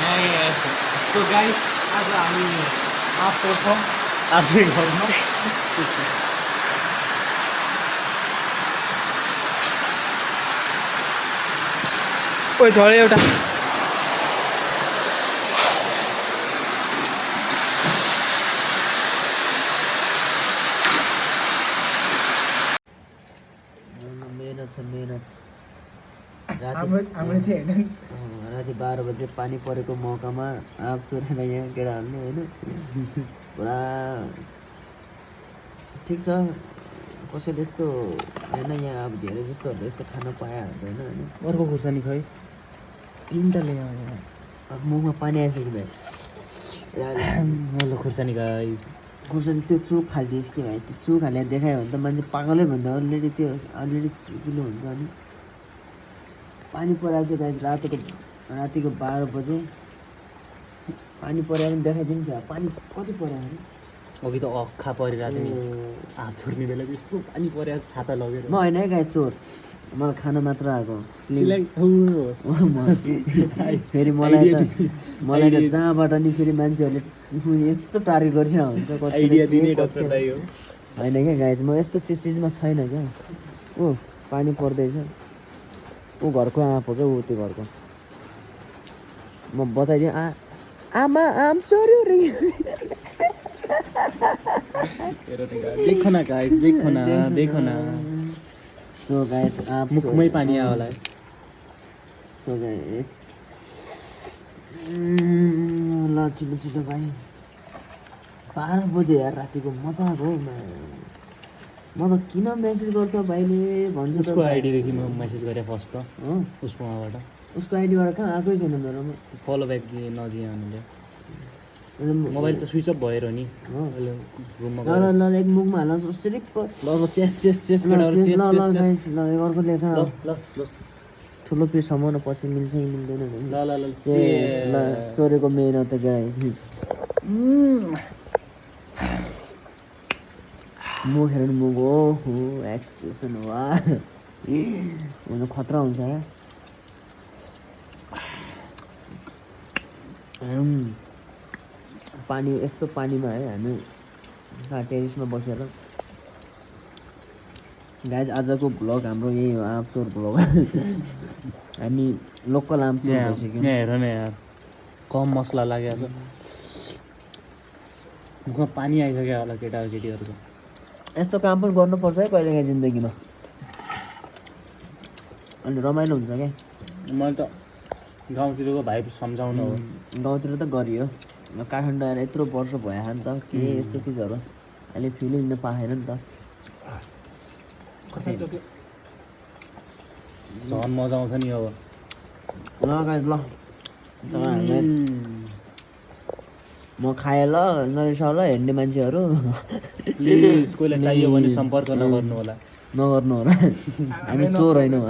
Yes. So guys, आज हामी after छौँ आफ्नै घरमा ओइ झरे एउटा मेहनत हाम्रो चाहिँ होइन राति 12 बजे पानी परेको मौकामा आग चोरेर यहाँ केटाहरूले होइन पुरा ठिक छ कसैले यस्तो होइन यहाँ अब धेरै जस्तोहरूले यस्तो खान पाए हुँदैन होइन अर्को खुर्सानी खै तिनवटा ल्यायो अब मुखमा पानी आइसक्यो भाइ मेरो खुर्सानी गाइस खुर्सानी त्यो चुक खालिदिएस् कि भाइ त्यो चुक हालेर देखायो भने त मान्छे पागलै भन्दा अलरेडी चुकिलो हुन्छ अनि पानी परेको चाहिँ रातिको 12 बजे पानी परेर पनि देखाइदिन्छ पानी कति पऱ्यो अरे अघि त अख्खा परिरहेको थियो नि हात छोड्ने बेला त्यस्तो पानी परेको छाता लगेर म होइन है गाई चोर मलाई खाना मात्र आएको फेरि मलाई त जहाँबाट नि फेरि मान्छेहरूले यस्तो टार्गेट गरिरहेको हुन्छ होइन क्या गाई म यस्तो चिजमा छैन क्या ऊ पानी पर्दैछ ऊ घरको आँप हो क्या ऊ त्यो घरको म बताइदिएँ आमा आम चोर्यो रे देखो न गाइस देखो न सो गाइस आँप मुखमै पानी आयो होला सो गाइस ल छिटो छिटो भाइ 12 बजे यार रातिको मजाको हो म त किन मेसेज गर्छ भाइले भन्छ त उसको आइडीदेखि म मेसेज गरेँ फर्स्ट त हो उसको उहाँबाट उसको आइडीबाट कहाँ आएकै छैन मेरोमा फलो ब्याक नदिए हामीले मोबाइल त स्विच अफ भएर नि रुममा ल ल ल एक मुखमा हाल्नु सिरिप ल चेस्ट ल अर्को लेखा ठुलो पिससम्म पछि मिल्छ कि मिल्दैन ल ल सोरेको मेहनत त गाई मुख हेर्नु मुख हो एक्सप्रेसन वा हुनु खतरा हुन्छ क्या पानी यस्तो पानीमा है हामी टेरिसमा बसेर गाइज आजको भ्लग हाम्रो यही हो आँपचोर भ्लग हामी लोकल आँपचोर भइसक्यौँ हेर न यार कम मसला लागेको छ मुखमा पानी आइसक्यो होला केटाकेटीहरूको यस्तो काम पनि गर्नुपर्छ है कहिलेकाहीँ जिन्दगीमा अनि रमाइलो हुन्छ क्या मैले त गाउँतिरको भाइ सम्झाउनु हो गाउँतिर त गरियो काठमाडौँ आएर यत्रो वर्ष भयो नि त के यस्तो चिजहरू अहिले फिल लिन पाएन नि त झन् मजा आउँछ नि अब ल गाइज ल म खाएँ ल नरिसाउ ल हेर्ने मान्छेहरू प्लिज कोहीलाई चाहियो भने सम्पर्क नगर्नु होला नगर्नु होला हामी चोर होइनौँ